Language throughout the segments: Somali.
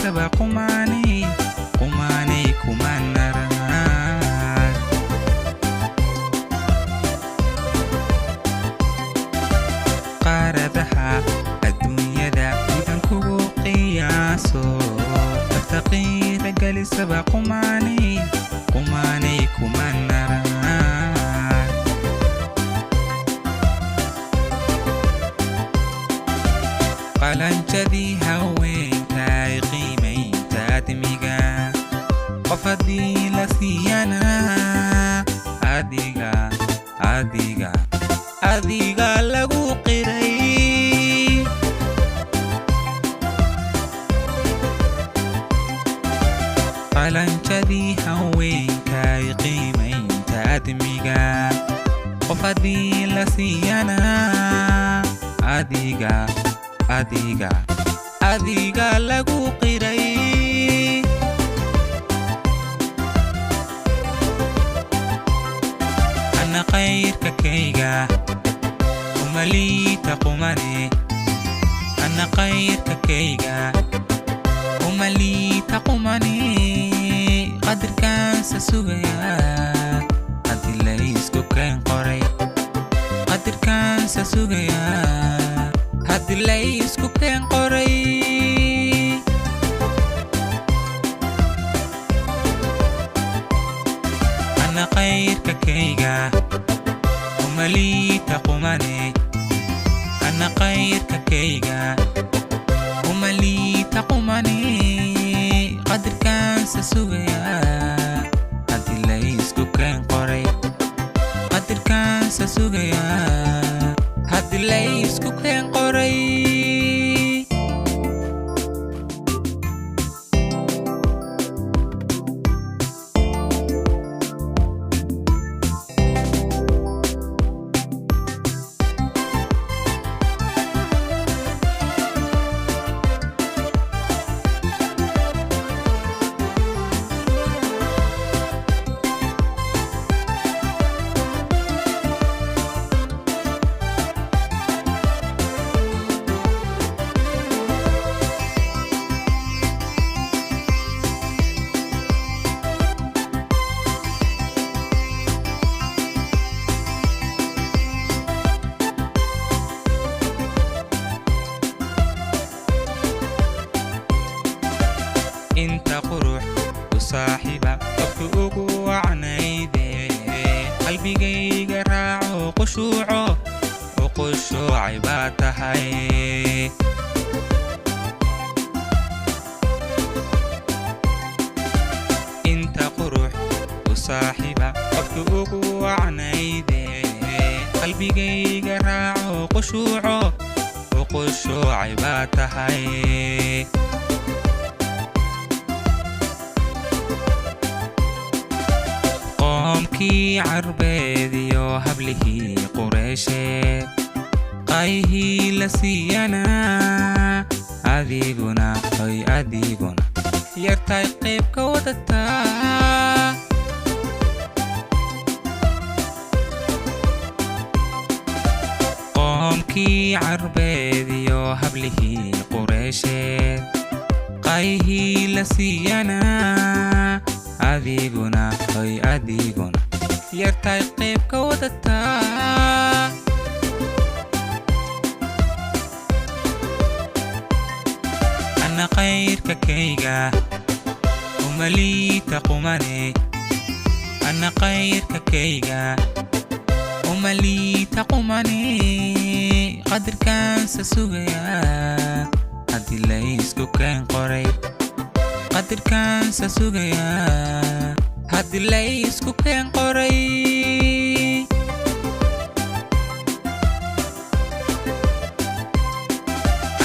saba qumani kumanara qaradaha adduunyada idan kugu qiyaaso taqira gali saba qumani kumanara qalanjadii haweenkay qiimaynta admiga qof haddii la siiyana adiga lagu qiray qalanjadii haweenkay qiimaynta admiga qof haddii la siiyana adiga lagu qiray ana qayrka kayga umaliita qumane ana qayrka kayga umaliita qumane qadirkaansa sugaya haddii la isku keen qoray qadirkaansa sugaya haddii la isku keen qoray ana qayrka kayga umaliita qumane ana qayrka kayga umaliita qumane qadirkaansa sugaya haddii la isku keen qoray qadirkaansa sugaya haddii la isku keen qoray انت قروح وصاحبة قفوق وعنيدي قلبي جاي راعو قشوعه وقشوعي باتهاي انت قروح وصاحبة قفوق وعنيدي قلبي جاي راعو قشوعه وقشوعي باتهاي قومكي عربيدي وهبله قريشي قايه لسيانا أديقنا يرتاي قيبك ودتا قومكي عربيدي وهبله قريشي قايه لسيانا أديقنا يرتاي قيبك ودتا أنا قيرك كيغا ومليتا قماني أنا قيرك كيغا ومليتا قماني قدر كان سسوغيا هدي ليسكو كان قريب قدر كان سسوغيا هدي ليسكو كان قريب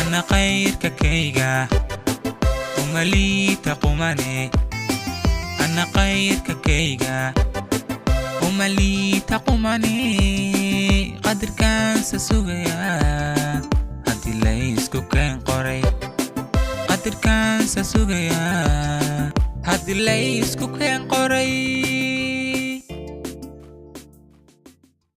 أنا قيرك كيغا ومليتا قماني أنا قيرك كيغا ومليتا قماني قدر كان سسوغيا هدي ليسكو كان قريب قدر كان سسوغيا هدي ليسكو كان قريب